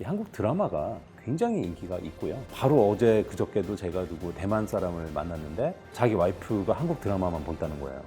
이 한국 드라마가 굉장히 인기가 있고요. 바로 어제 그저께도 제가 누구 대만 사람을 만났는데 자기 와이프가 한국 드라마만 본다는 거예요.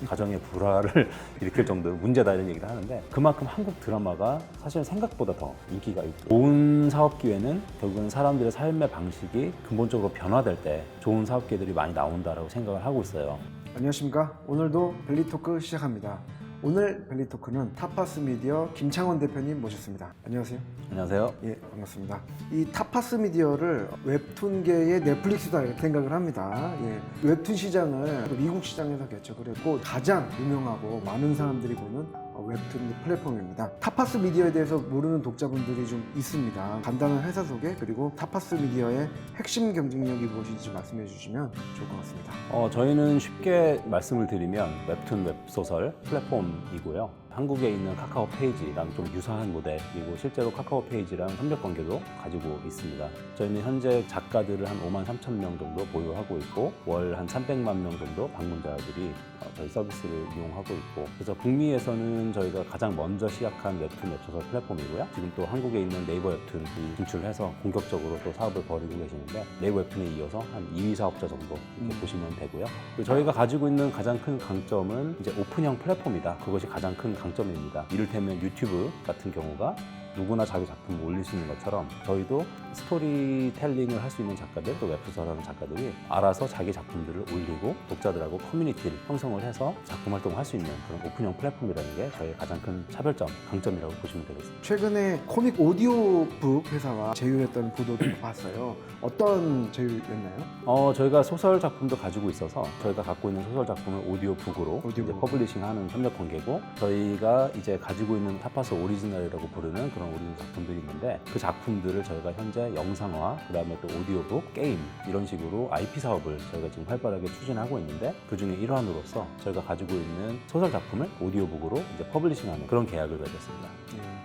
가정의 불화를 일으킬 정도로 문제다 이런 얘기를 하는데 그만큼 한국 드라마가 사실 생각보다 더 인기가 있고 좋은 사업 기회는 결국은 사람들의 삶의 방식이 근본적으로 변화될 때 좋은 사업 기회들이 많이 나온다라고 생각을 하고 있어요. 안녕하십니까. 오늘도 벨리토크 시작합니다. 오늘 벨리토크는 타파스 미디어 김창원 대표님 모셨습니다. 안녕하세요. 안녕하세요. 예, 반갑습니다. 이 타파스 미디어를 웹툰계의 넷플릭스다 이렇게 생각을 합니다. 예, 웹툰 시장을 미국 시장에서 개척을 했고 가장 유명하고 많은 사람들이 보는 웹툰 플랫폼입니다. 타파스 미디어에 대해서 모르는 독자분들이 좀 있습니다. 간단한 회사 소개 그리고 타파스 미디어의 핵심 경쟁력이 무엇인지 좀 말씀해 주시면 좋을 것 같습니다. 저희는 쉽게 말씀을 드리면 웹툰 웹소설 플랫폼이고요. 한국에 있는 카카오 페이지랑 좀 유사한 모델이고 실제로 카카오 페이지랑 협력 관계도 가지고 있습니다. 저희는 현재 작가들을 한 5만 3천 명 정도 보유하고 있고 월 한 300만 명 정도 방문자들이 저희 서비스를 이용하고 있고 그래서 북미에서는 저희가 가장 먼저 시작한 웹툰 웹소설 플랫폼이고요. 지금 또 한국에 있는 네이버 웹툰이 진출해서 본격적으로 또 사업을 벌이고 계시는데 네이버 웹툰에 이어서 한 2위 사업자 정도 이렇게 보시면 되고요. 그리고 저희가 가지고 있는 가장 큰 강점은 이제 오픈형 플랫폼이다. 그것이 가장 큰 강점입니다. 이를테면 유튜브 같은 경우가 누구나 자기 작품을 올릴 수 있는 것처럼 저희도 스토리텔링을 할 수 있는 작가들 또 웹소설하는 작가들이 알아서 자기 작품들을 올리고 독자들하고 커뮤니티를 형성을 해서 작품 활동을 할 수 있는 그런 오픈형 플랫폼이라는 게 저희의 가장 큰 차별점, 강점이라고 보시면 되겠습니다. 최근에 코믹 오디오북 회사와 제휴했던 보도도 봤어요. 어떤 제휴였나요? 저희가 소설 작품도 가지고 있어서 저희가 갖고 있는 소설 작품을 오디오북으로 이제 퍼블리싱하는 협력 관계고 저희가 이제 가지고 있는 타파스 오리지널이라고 부르는 그런 오리지널 작품들이 있는데 그 작품들을 저희가 현재 영상화, 그 다음에 또 오디오북, 게임 이런 식으로 IP 사업을 저희가 지금 활발하게 추진하고 있는데 그 중에 일환으로서 저희가 가지고 있는 소설 작품을 오디오북으로 이제 퍼블리싱하는 그런 계약을 맺었습니다.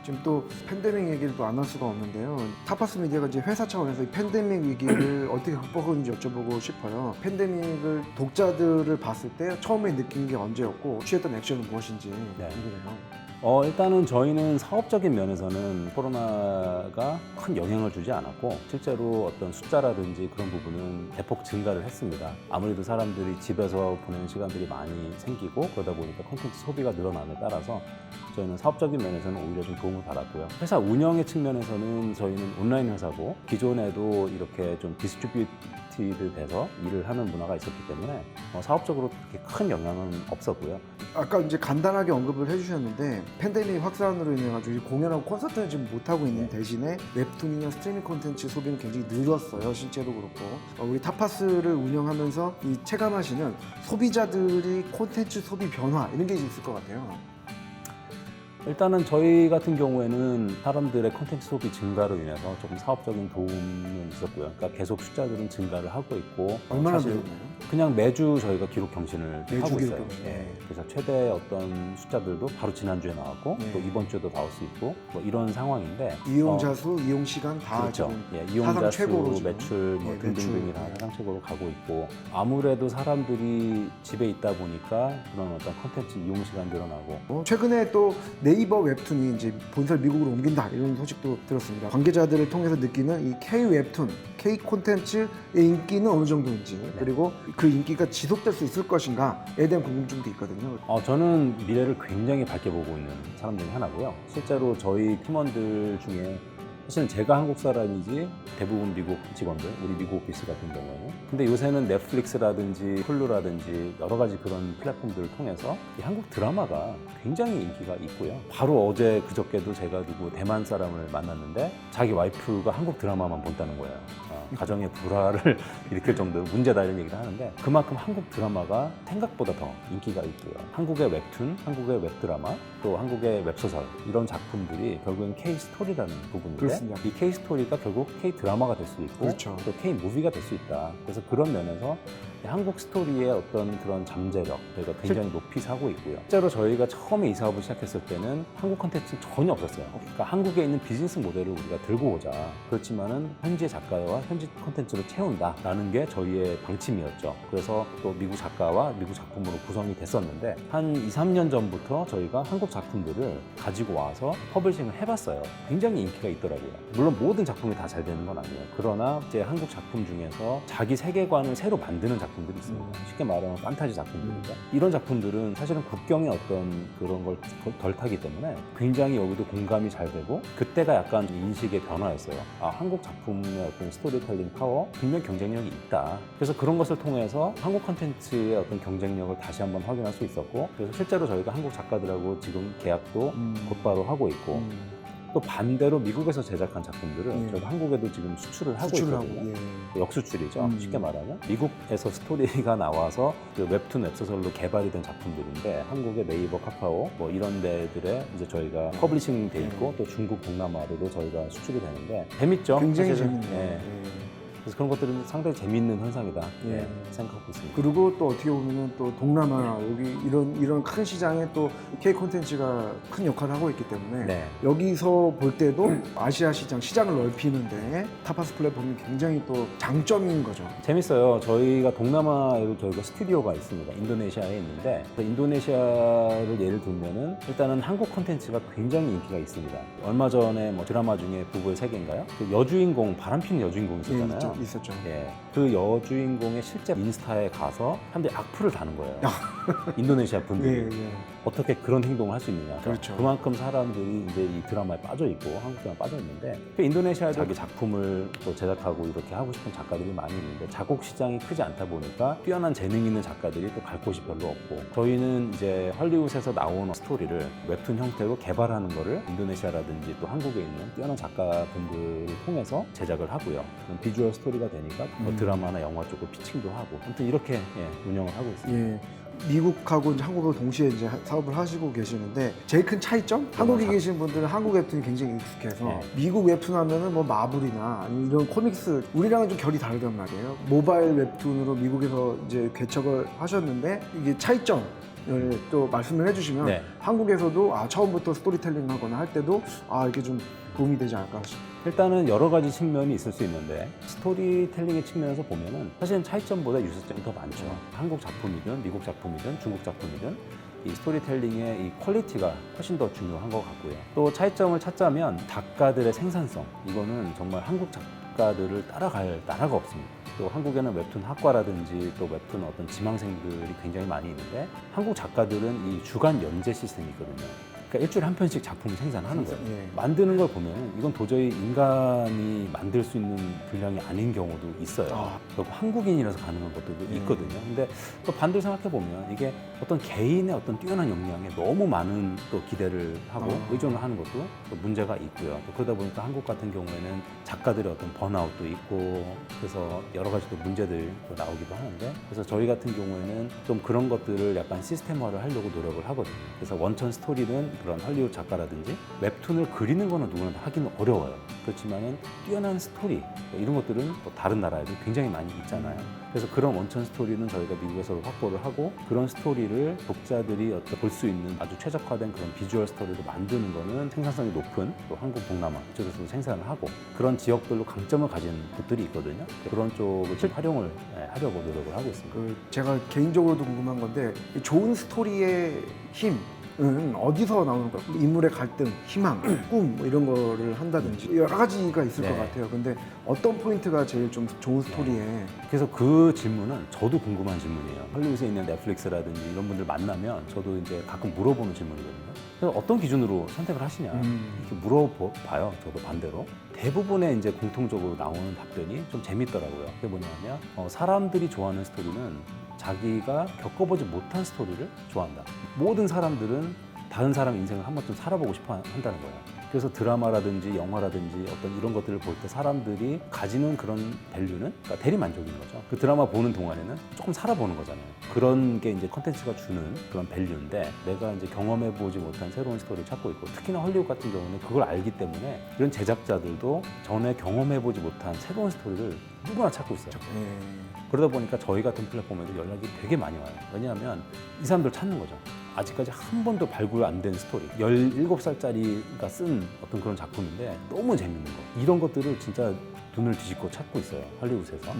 지금 또 팬데믹 얘기를 또 안 할 수가 없는데요. 타파스 미디어가 이제 회사 차원에서 이 팬데믹 위기를 어떻게 극복하는지 여쭤보고 싶어요. 팬데믹을 독자들을 봤을 때 처음에 느낀 게 언제였고 취했던 액션은 무엇인지 궁금해요. 일단은 저희는 사업적인 면에서는 코로나가 큰 영향을 주지 않았고 실제로 어떤 숫자라든지 그런 부분은 대폭 증가를 했습니다. 아무래도 사람들이 집에서 보내는 시간들이 많이 생기고 그러다 보니까 콘텐츠 소비가 늘어남에 따라서 저희는 사업적인 면에서는 오히려 좀 도움을 받았고요. 회사 운영의 측면에서는 저희는 온라인 회사고 기존에도 이렇게 좀 디스트리뷰티드 돼서 일을 하는 문화가 있었기 때문에 사업적으로 그렇게 큰 영향은 없었고요. 아까 이제 간단하게 언급을 해주셨는데 팬데믹 확산으로 인해 가지고 공연하고 콘서트는 지금 못 하고 있는 대신에 웹툰이나 스트리밍 콘텐츠 소비는 굉장히 늘었어요. 실제로 그렇고 우리 타파스를 운영하면서 이 체감하시는 소비자들이 콘텐츠 소비 변화 이런 게 있을 것 같아요. 일단은 저희 같은 경우에는 사람들의 콘텐츠 소비 증가로 인해서 조금 사업적인 도움은 있었고요. 그러니까 계속 숫자들은 증가를 하고 있고 얼마나 사실 늘었나요? 그냥 매주 저희가 기록 경신을 매주 하고 기록 있어요. 경신. 그래서 최대 어떤 숫자들도 바로 지난주에 나왔고 또 이번 주에도 나올 수 있고 뭐 이런 상황인데 이용자 수, 이용 시간 다 그렇죠. 지금 이용자 수, 최고로 지금. 매출 뭐 등등등이 다 매출. 사상 최고로 가고 있고 아무래도 사람들이 집에 있다 보니까 그런 어떤 콘텐츠 이용 시간 늘어나고 최근에 또 네이버 웹툰이 이제 본사를 미국으로 옮긴다 이런 소식도 들었습니다. 관계자들을 통해서 느끼는 이 K 웹툰, K 콘텐츠의 인기는 어느 정도인지 그리고 그 인기가 지속될 수 있을 것인가에 대한 궁금증도 있거든요. 저는 미래를 굉장히 밝게 보고 있는 사람 중에 하나고요. 실제로 저희 팀원들 중에 사실은 제가 한국 사람이지 대부분 미국 직원들, 우리 미국 오피스 같은 경우에는. 근데 요새는 넷플릭스라든지 훌루라든지 여러 가지 그런 플랫폼들을 통해서 이 한국 드라마가 굉장히 인기가 있고요. 바로 어제 그저께도 제가 누구 대만 사람을 만났는데 자기 와이프가 한국 드라마만 본다는 거예요. 가정의 불화를 일으킬 정도로 문제다 이런 얘기를 하는데 그만큼 한국 드라마가 생각보다 더 인기가 있고요. 한국의 웹툰, 한국의 웹드라마, 또 한국의 웹소설 이런 작품들이 결국엔 K-스토리라는 부분인데 그렇습니다. 이 K-스토리가 결국 K-드라마가 될 수 있고 그렇죠. 또 K-무비가 될 수 있다. 그래서 그런 면에서 한국 스토리의 어떤 그런 잠재력 저희가 굉장히 높이 사고 있고요. 실제로 저희가 처음에 이 사업을 시작했을 때는 한국 콘텐츠는 전혀 없었어요. 그러니까 한국에 있는 비즈니스 모델을 우리가 들고 오자. 그렇지만은 현지 작가와 현지 콘텐츠로 채운다라는 게 저희의 방침이었죠. 그래서 또 미국 작가와 미국 작품으로 구성이 됐었는데 한 2, 3년 전부터 저희가 한국 작품들을 가지고 와서 퍼블리싱을 해봤어요. 굉장히 인기가 있더라고요. 물론 모든 작품이 다 잘 되는 건 아니에요. 그러나 이제 한국 작품 중에서 자기 세계관을 새로 만드는 작품들이 있습니다. 쉽게 말하면 판타지 작품들이죠. 이런 작품들은 사실은 국경의 어떤 그런 걸 덜 타기 때문에 굉장히 여기도 공감이 잘 되고 그때가 약간 인식의 변화였어요. 아, 한국 작품의 어떤 스토리텔링 파워 분명 경쟁력이 있다. 그래서 그런 것을 통해서 한국 콘텐츠의 어떤 경쟁력을 다시 한번 확인할 수 있었고 그래서 실제로 저희가 한국 작가들하고 지금 계약도 곧바로 하고 있고 또 반대로 미국에서 제작한 작품들은 저희가 한국에도 지금 수출을 하고 있거든요. 역수출이죠. 쉽게 말하면 미국에서 스토리가 나와서 그 웹툰 웹소설로 개발이 된 작품들인데 한국의 네이버, 카카오 뭐 이런 데들에 이제 저희가 퍼블리싱 돼 있고 또 중국, 동남아로도 저희가 수출이 되는데 재밌죠. 굉장히 사실은. 재밌네요. 예. 그래서 그런 것들은 상당히 재미있는 현상이다 예. 생각하고 있습니다. 그리고 또 어떻게 보면은 또 동남아 여기 이런 큰 시장에 또 K 콘텐츠가 큰 역할을 하고 있기 때문에 네. 여기서 볼 때도 아시아 시장을 넓히는데 타파스 플랫폼이 굉장히 또 장점인 거죠. 재밌어요. 저희가 동남아에도 저희가 스튜디오가 있습니다. 인도네시아에 있는데 그 인도네시아를 예를 들면은 일단은 한국 콘텐츠가 굉장히 인기가 있습니다. 얼마 전에 뭐 드라마 중에 부부의 세계인가요? 그 여주인공 바람피는 여주인공이 있었잖아요. 있었죠. 예, 그 여주인공의 실제 인스타에 가서 사람들이 악플을 다는 거예요. 인도네시아 분들이. 예. 어떻게 그런 행동을 할 수 있느냐. 그렇죠. 그만큼 사람들이 이제 이 드라마에 빠져 있고 한국 드라마에 빠져 있는데 그 인도네시아에 자기 작품을 또 제작하고 이렇게 하고 싶은 작가들이 많이 있는데 자국 시장이 크지 않다 보니까 뛰어난 재능 있는 작가들이 또 갈 곳이 별로 없고 저희는 이제 헐리우드에서 나오는 스토리를 웹툰 형태로 개발하는 거를 인도네시아라든지 또 한국에 있는 뛰어난 작가분들을 통해서 제작을 하고요. 비주얼 스토리가 되니까 뭐 드라마나 영화 쪽으로 피칭도 하고 아무튼 이렇게 운영을 하고 있습니다. 예. 미국하고 이제 한국을 동시에 이제 사업을 하시고 계시는데 제일 큰 차이점? 한국에 계신 분들은 한국 웹툰이 굉장히 익숙해서 네. 미국 웹툰 하면은 뭐 마블이나 아니면 이런 코믹스 우리랑은 좀 결이 다르단 말이에요. 모바일 웹툰으로 미국에서 이제 개척을 하셨는데 이게 차이점 또 말씀을 해주시면 네. 한국에서도 처음부터 스토리텔링 하거나 할 때도 이게 좀 도움이 되지 않을까 싶어요. 일단은 여러 가지 측면이 있을 수 있는데 스토리텔링의 측면에서 보면은 사실은 차이점보다 유사점이 더 많죠. 한국 작품이든 미국 작품이든 중국 작품이든 이 스토리텔링의 이 퀄리티가 훨씬 더 중요한 것 같고요. 또 차이점을 찾자면 작가들의 생산성 이거는 정말 한국 작가들을 따라갈 나라가 없습니다. 또 한국에는 웹툰 학과라든지 또 웹툰 어떤 지망생들이 굉장히 많이 있는데 한국 작가들은 이 주간 연재 시스템이 있거든요. 그러니까 일주일에 한 편씩 작품을 생산하는 거예요. 예. 만드는 걸 보면 이건 도저히 인간이 만들 수 있는 분량이 아닌 경우도 있어요. 그리고 한국인이라서 가능한 것들도 있거든요. 근데 또 반대로 생각해 보면 이게 어떤 개인의 어떤 뛰어난 역량에 너무 많은 또 기대를 하고 의존을 하는 것도 또 문제가 있고요. 또 그러다 보니까 한국 같은 경우에는 작가들의 어떤 번아웃도 있고 그래서 여러 가지 또 문제들이 또 나오기도 하는데 그래서 저희 같은 경우에는 좀 그런 것들을 약간 시스템화를 하려고 노력을 하거든요. 그래서 원천 스토리는 그런 헐리우드 작가라든지 웹툰을 그리는 거는 누구나 다 하기는 어려워요. 그렇지만은 뛰어난 스토리 이런 것들은 또 다른 나라에도 굉장히 많이 있잖아요. 그래서 그런 원천 스토리는 저희가 미국에서 확보를 하고 그런 스토리를 독자들이 어떤 볼 수 있는 아주 최적화된 그런 비주얼 스토리를 만드는 거는 생산성이 높은 또 한국 동남아 이쪽에서도 생산을 하고 그런 지역별로 강점을 가진 곳들이 있거든요. 그런 쪽을 활용을 하려고 노력을 하고 있습니다. 제가 개인적으로도 궁금한 건데 좋은 스토리의 힘 어디서 나오는 거? 인물의 갈등, 희망, 꿈 이런 거를 한다든지 여러 가지가 있을 것 같아요. 근데 어떤 포인트가 제일 좀 좋은 스토리에 그래서 그 질문은 저도 궁금한 질문이에요. 헐리우드에 있는 넷플릭스라든지 이런 분들 만나면 저도 이제 가끔 물어보는 질문이거든요. 그래서 어떤 기준으로 선택을 하시냐 이렇게 물어봐요. 저도 반대로 대부분의 이제 공통적으로 나오는 답변이 좀 재밌더라고요. 그게 뭐냐면 사람들이 좋아하는 스토리는 자기가 겪어보지 못한 스토리를 좋아한다. 모든 사람들은 다른 사람 인생을 한 번쯤 살아보고 싶어 한다는 거예요. 그래서 드라마라든지 영화라든지 어떤 이런 것들을 볼 때 사람들이 가지는 그런 밸류는 그러니까 대리만족인 거죠. 그 드라마 보는 동안에는 조금 살아보는 거잖아요. 그런 게 이제 콘텐츠가 주는 그런 밸류인데 내가 이제 경험해보지 못한 새로운 스토리를 찾고 있고 특히나 헐리우드 같은 경우는 그걸 알기 때문에 이런 제작자들도 전에 경험해보지 못한 새로운 스토리를 누구나 찾고 있어요. 그러다 보니까 저희 같은 플랫폼에도 연락이 되게 많이 와요. 왜냐하면 이 사람들 찾는 거죠. 아직까지 한 번도 발굴 안 된 스토리. 17살짜리가 쓴 어떤 그런 작품인데 너무 재밌는 거. 이런 것들을 진짜 눈을 뒤집고 찾고 있어요. 할리우드에서.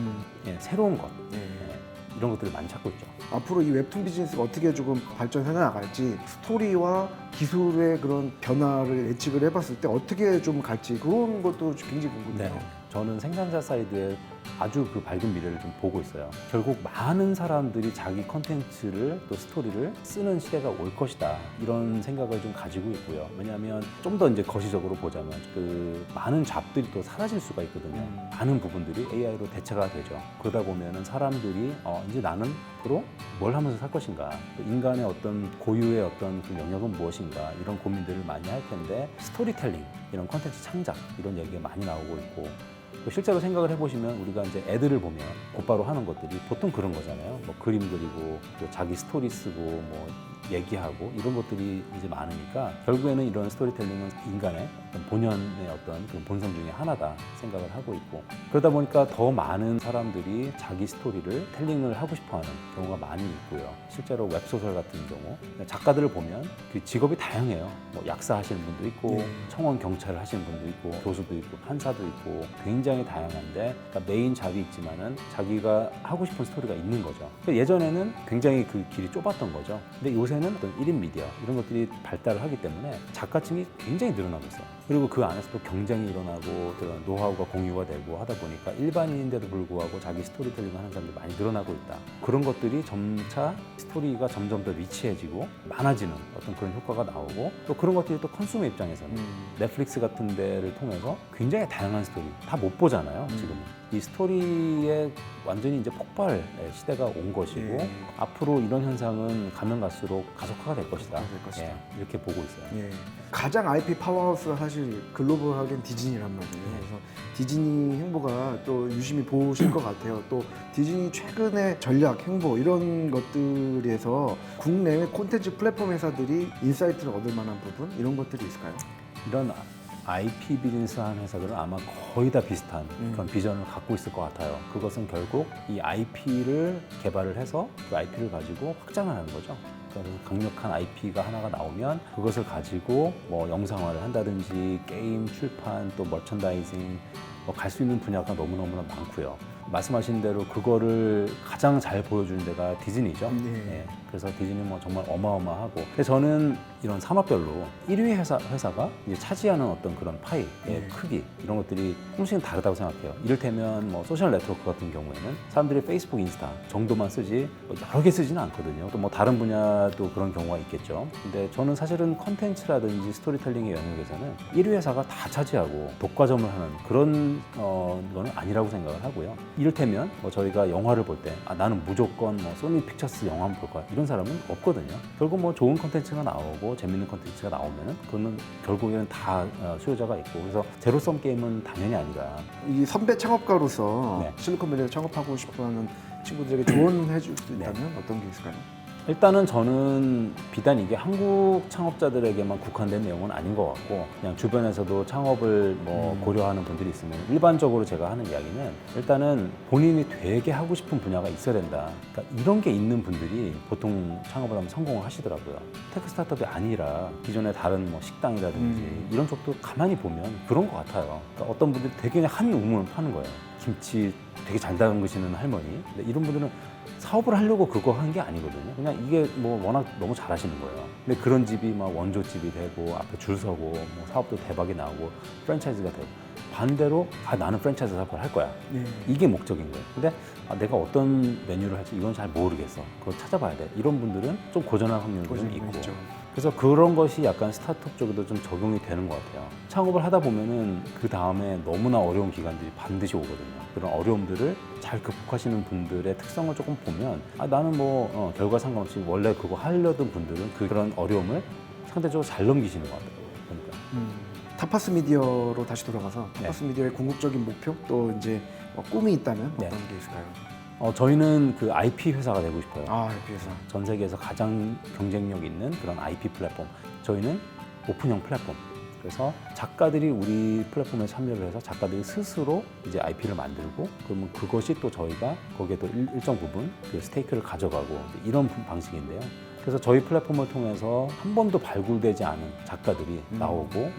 예, 새로운 것. 예. 예, 이런 것들을 많이 찾고 있죠. 앞으로 이 웹툰 비즈니스가 어떻게 조금 발전해 나갈지 스토리와 기술의 그런 변화를 예측을 해봤을 때 어떻게 좀 갈지 그런 것도 굉장히 궁금해요. 네. 저는 생산자 사이드에 아주 그 밝은 미래를 좀 보고 있어요. 결국 많은 사람들이 자기 컨텐츠를 또 스토리를 쓰는 시대가 올 것이다. 이런 생각을 좀 가지고 있고요. 왜냐하면 좀 더 이제 거시적으로 보자면 그 많은 잡들이 또 사라질 수가 있거든요. 많은 부분들이 AI로 대체가 되죠. 그러다 보면은 사람들이 이제 나는 앞으로 뭘 하면서 살 것인가, 또 인간의 어떤 고유의 어떤 그 영역은 무엇인가 이런 고민들을 많이 할 텐데 스토리텔링 이런 컨텐츠 창작 이런 얘기가 많이 나오고 있고. 또 실제로 생각을 해보시면 우리가 이제 애들을 보면 곧바로 하는 것들이 보통 그런 거잖아요. 뭐 그림 그리고 또 자기 스토리 쓰고 뭐 얘기하고 이런 것들이 이제 많으니까 결국에는 이런 스토리텔링은 인간의 어떤 본연의 어떤 그 본성 중에 하나다 생각을 하고 있고, 그러다 보니까 더 많은 사람들이 자기 스토리를 텔링을 하고 싶어하는 경우가 많이 있고요. 실제로 웹소설 같은 경우 작가들을 보면 그 직업이 다양해요. 뭐 약사 하시는 분도 있고 청원 경찰을 하시는 분도 있고 교수도 있고 판사도 있고 굉장히 다양한데, 그러니까 메인 잡이 있지만은 자기가 하고 싶은 스토리가 있는 거죠. 예전에는 굉장히 그 길이 좁았던 거죠. 근데 요새는 어떤 1인 미디어 이런 것들이 발달을 하기 때문에 작가층이 굉장히 늘어나고 있어요. 그리고 그 안에서 또 경쟁이 일어나고 그런 노하우가 공유가 되고 하다 보니까 일반인인데도 불구하고 자기 스토리텔링을 하는 사람들이 많이 늘어나고 있다. 그런 것들이 점차 스토리가 점점 더 리치해지고 많아지는 어떤 그런 효과가 나오고, 또 그런 것들이 또 컨슈머 입장에서는 넷플릭스 같은 데를 통해서 굉장히 다양한 스토리 다 못 보잖아요. 지금은 이 스토리에 완전히 이제 폭발의 시대가 온 것이고 앞으로 이런 현상은 가면 갈수록 가속화가 될 것이다. 예, 이렇게 보고 있어요. 예. 가장 IP 파워하우스가 사실 글로벌하게는 디즈니란 말이에요. 그래서 디즈니 행보가 또 유심히 보실 것 같아요. 또 디즈니 최근의 전략, 행보 이런 것들에서 국내외 콘텐츠 플랫폼 회사들이 인사이트를 얻을 만한 부분 이런 것들이 있을까요? 이런 IP 비즈니스 하는 회사들은 아마 거의 다 비슷한 그런 비전을 갖고 있을 것 같아요. 그것은 결국 이 IP를 개발을 해서 그 IP를 가지고 확장을 하는 거죠. 그래서 강력한 IP가 하나가 나오면 그것을 가지고 뭐 영상화를 한다든지 게임, 출판, 또 머천다이징 갈 수 있는 분야가 너무너무나 많고요. 말씀하신 대로 그거를 가장 잘 보여주는 데가 디즈니죠. 예, 그래서 디즈니는 뭐 정말 어마어마하고, 근데 저는 이런 산업별로 1위 회사가 이제 차지하는 어떤 그런 파이의 크기 이런 것들이 조금씩은 다르다고 생각해요. 이를테면 뭐 소셜 네트워크 같은 경우에는 사람들이 페이스북, 인스타 정도만 쓰지 뭐 여러 개 쓰지는 않거든요. 또 뭐 다른 분야도 그런 경우가 있겠죠. 근데 저는 사실은 컨텐츠라든지 스토리텔링의 영역에서는 1위 회사가 다 차지하고 독과점을 하는 그런 거는 아니라고 생각을 하고요. 이를테면 뭐 저희가 영화를 볼 때 나는 무조건 뭐 소니 픽처스 영화만 볼 거야 이런 사람은 없거든요. 결국 뭐 좋은 콘텐츠가 나오고 재밌는 콘텐츠가 나오면은 그거는 결국에는 다 수요자가 있고, 그래서 제로섬 게임은 당연히 아니다. 이 선배 창업가로서 실리콘밸리에 창업하고 싶어하는 친구들에게 조언해 줄 수 있다면 어떤 게 있을까요? 일단은 저는 비단 이게 한국 창업자들에게만 국한된 내용은 아닌 것 같고, 그냥 주변에서도 창업을 뭐 고려하는 분들이 있으면 일반적으로 제가 하는 이야기는 일단은 본인이 되게 하고 싶은 분야가 있어야 된다. 그러니까 이런 게 있는 분들이 보통 창업을 하면 성공을 하시더라고요. 테크 스타트업이 아니라 기존의 다른 뭐 식당이라든지 이런 쪽도 가만히 보면 그런 것 같아요. 그러니까 어떤 분들이 되게 그냥 한 우물을 파는 거예요. 김치 되게 잘 담그시는 할머니. 근데 이런 분들은 사업을 하려고 그거 한 게 아니거든요. 그냥 이게 뭐 워낙 너무 잘하시는 거예요. 근데 그런 집이 막 원조집이 되고 앞에 줄 서고 뭐 사업도 대박이 나오고 프랜차이즈가 되고, 반대로 나는 프랜차이즈 사업을 할 거야. 이게 목적인 거예요. 근데 내가 어떤 메뉴를 할지 이건 잘 모르겠어. 그걸 찾아봐야 돼. 이런 분들은 좀 고전할 확률이 좀 있고. 그래서 그런 것이 약간 스타트업 쪽에도 좀 적용이 되는 것 같아요. 창업을 하다 보면은 그 다음에 너무나 어려운 기간들이 반드시 오거든요. 그런 어려움들을 잘 극복하시는 분들의 특성을 조금 보면 나는 뭐 결과 상관없이 원래 그거 하려던 분들은 그런 어려움을 상대적으로 잘 넘기시는 것 같아요. 그러니까. 타파스 미디어로 다시 돌아가서 타파스 미디어의 궁극적인 목표 또 이제 꿈이 있다면 어떤 게 있을까요? 저희는 그 IP 회사가 되고 싶어요. IP 회사. 전 세계에서 가장 경쟁력 있는 그런 IP 플랫폼. 저희는 오픈형 플랫폼. 그래서 작가들이 우리 플랫폼에 참여를 해서 작가들이 스스로 이제 IP를 만들고 그러면 그것이 또 저희가 거기에 또 일정 부분 그 스테이크를 가져가고 이런 방식인데요. 그래서 저희 플랫폼을 통해서 한 번도 발굴되지 않은 작가들이 나오고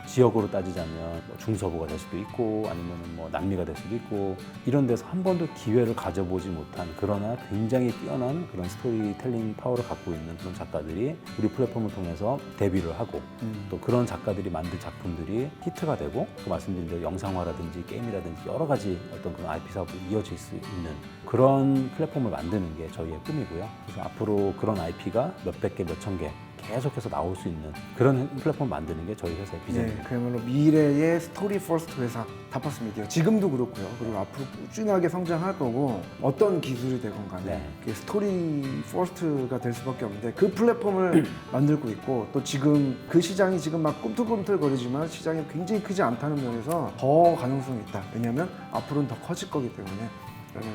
지역으로 따지자면 뭐 중서부가 될 수도 있고 아니면 뭐 남미가 될 수도 있고 이런 데서 한 번도 기회를 가져보지 못한 그러나 굉장히 뛰어난 그런 스토리텔링 파워를 갖고 있는 그런 작가들이 우리 플랫폼을 통해서 데뷔를 하고 또 그런 작가들이 만든 작품들이 히트가 되고 그 말씀드린 대로 영상화라든지 게임이라든지 여러 가지 어떤 그런 IP 사업이 이어질 수 있는 그런 플랫폼을 만드는 게 저희의 꿈이고요. 그래서 앞으로 그런 IP가 몇백 개, 몇천 개 계속해서 나올 수 있는 그런 플랫폼 만드는 게 저희 회사의 비전입니다. 네, 그야말로 미래의 스토리 퍼스트 회사 타파스 미디어 지금도 그렇고요. 그리고 앞으로 꾸준하게 성장할 거고 어떤 기술이 되건 간에 네. 그게 스토리 퍼스트가 될 수밖에 없는데 그 플랫폼을 만들고 있고 또 지금 그 시장이 지금 막 꿈틀꿈틀거리지만 시장이 굉장히 크지 않다는 면에서 더 가능성이 있다. 왜냐하면 앞으로는 더 커질 거기 때문에 라는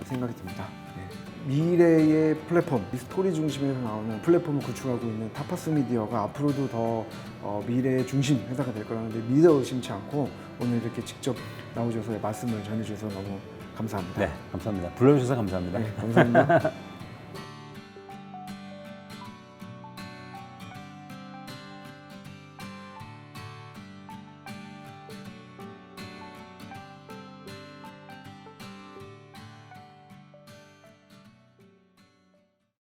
생각이 듭니다. 네. 미래의 플랫폼, 이 스토리 중심에서 나오는 플랫폼을 구축하고 있는 타파스 미디어가 앞으로도 더 미래의 중심 회사가 될 거라는 데 믿어 의심치 않고 오늘 이렇게 직접 나오셔서 말씀을 전해주셔서 너무 감사합니다. 네, 감사합니다. 불러주셔서 감사합니다. 네, 감사합니다.